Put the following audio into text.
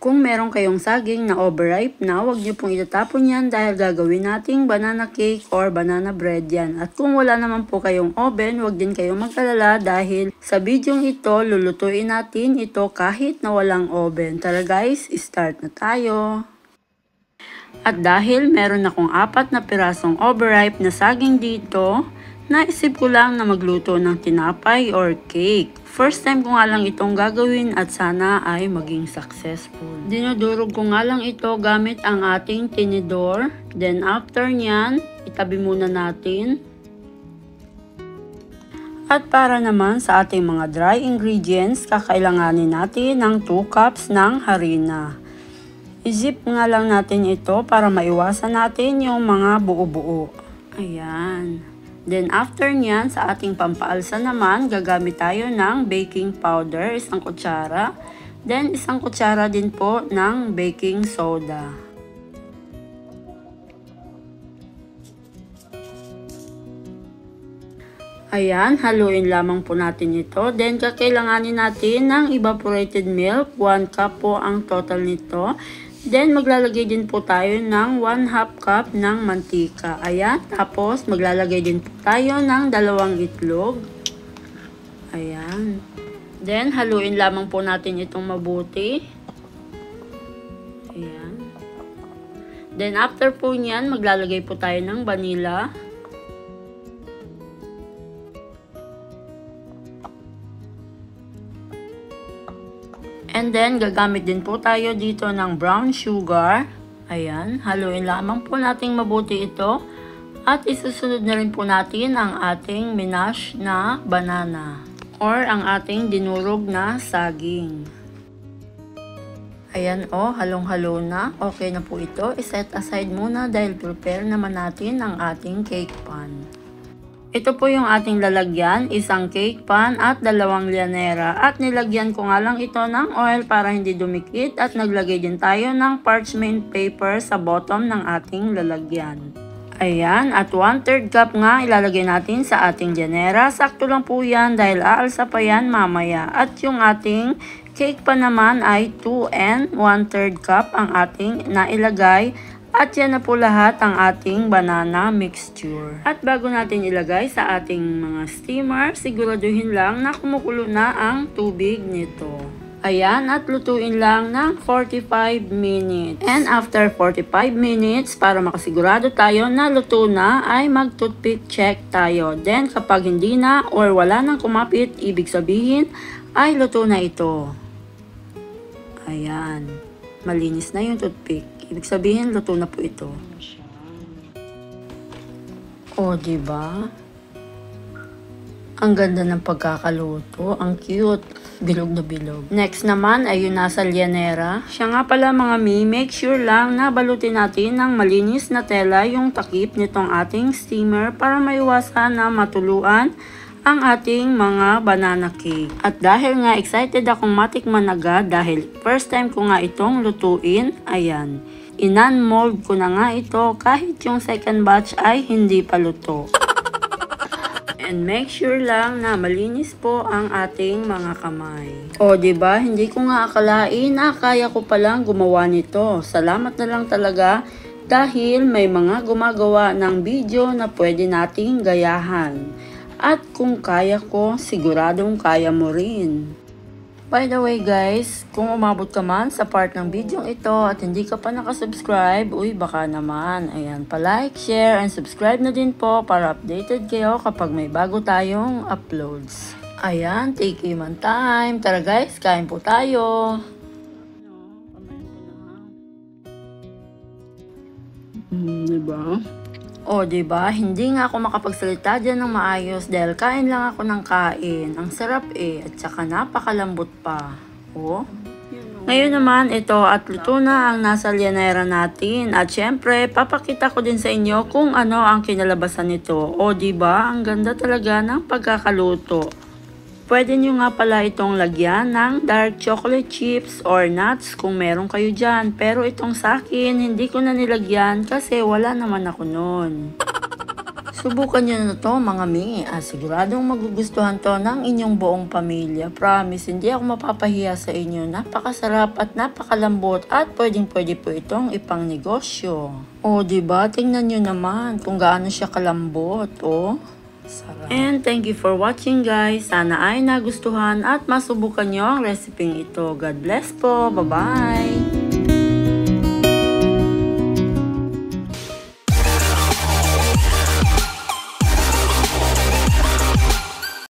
Kung meron kayong saging na overripe na, huwag niyo pong itatapon yan dahil gagawin nating banana cake or banana bread yan. At kung wala naman po kayong oven, huwag din kayong mag-alala dahil sa bidyong ito, lulutuin natin ito kahit na walang oven. Tara guys, start na tayo. At dahil meron akong 4 na pirasong overripe na saging dito, naisip ko lang na magluto ng tinapay or cake. First time ko nga lang itong gagawin at sana ay maging successful. Dinudurog ko nga lang ito gamit ang ating tinidor. Then after nyan, itabi muna natin. At para naman sa ating mga dry ingredients, kakailanganin natin ng 2 cups ng harina. I-zip nga lang natin ito para maiwasan natin yung mga buo-buo. Ayan. Then after nyan, sa ating pampaalsa naman, gagamit tayo ng baking powder, 1 kutsara. Then 1 kutsara din po ng baking soda. Ayan, haluin lamang po natin ito. Then kakailanganin natin ng evaporated milk, 1 cup po ang total nito. Then, maglalagay din po tayo ng 1/2 cup ng mantika. Ayan. Tapos, maglalagay din po tayo ng 2 itlog. Ayan. Then, haluin lamang po natin itong mabuti. Ayan. Then, after po niyan, maglalagay po tayo ng vanilla. And then, gagamit din po tayo dito ng brown sugar. Ayan, haluin lamang po nating mabuti ito. At isusunod na rin po natin ang ating minash na banana. Or ang ating dinurog na saging. Ayan o, halong-halo na. Okay na po ito. I-set aside muna dahil prepare naman natin ang ating cake pan. Ito po yung ating lalagyan, 1 cake pan at 2 lyanera. At nilagyan ko nga lang ito ng oil para hindi dumikit at naglagay din tayo ng parchment paper sa bottom ng ating lalagyan. Ayan, at 1/3 cup nga ilalagay natin sa ating lyanera. Sakto lang po yan dahil aalsa pa yan mamaya. At yung ating cake pan naman ay 2 and 1/3 cup ang ating nailagay. At yan na po lahat ang ating banana mixture. At bago natin ilagay sa ating mga steamer, siguraduhin lang na kumukulo na ang tubig nito. Ayan, at lutuin lang ng 45 minutes. And after 45 minutes, para makasigurado tayo na luto na, ay mag-toothpick check tayo. Then kapag hindi na or wala nang kumapit, ibig sabihin ay luto na ito. Ayan, malinis na yung toothpick. Ibig sabihin, luto na po ito. O, diba? Ang ganda ng pagkakaluto. Ang cute. Bilog na bilog. Next naman ay yung nasa lyanera. Siya nga pala mga mi, make sure lang na balutin natin ng malinis na tela yung takip nitong ating steamer para maiwasan na matuluan ang ating mga banana cake. At dahil nga excited akong matikman agad dahil first time ko nga itong lutuin, ayan. Inan-mold ko na nga ito kahit yung second batch ay hindi pa luto. And make sure lang na malinis po ang ating mga kamay. O diba, hindi ko nga akalain na kaya ko palang gumawa nito. Salamat na lang talaga dahil may mga gumagawa ng video na pwede nating gayahan. At kung kaya ko, siguradong kaya mo rin. By the way guys, kung umabot ka man sa part ng video ito at hindi ka pa nakasubscribe, uy baka naman, ayan, pa-like, share, and subscribe na din po para updated kayo kapag may bago tayong uploads. Ayan, take man time. Tara guys, kain po tayo. Diba? O, diba? Hindi nga ako makapagsalita dyan ng maayos dahil kain lang ako ng kain. Ang sarap eh, at saka napakalambot pa. O? Ngayon naman, ito at luto na ang nasa lyanera natin. At syempre, papakita ko din sa inyo kung ano ang kinalabasan nito. O, diba? Ang ganda talaga ng pagkakaluto. Pwede nyo nga pala itong lagyan ng dark chocolate chips or nuts kung meron kayo dyan. Pero itong sa akin, hindi ko na nilagyan kasi wala naman ako nun. Subukan nyo na to mga mi. Siguradong magugustuhan to ng inyong buong pamilya. Promise, hindi ako mapapahiya sa inyo. Napakasarap at napakalambot at pwedeng-pwede po itong ipang negosyo. O, diba? Tingnan nyo naman kung gaano siya kalambot. O, sarap. And thank you for watching guys. Sana ay nagustuhan at masubukan nyo ang recipe ito. God bless po. Bye-bye!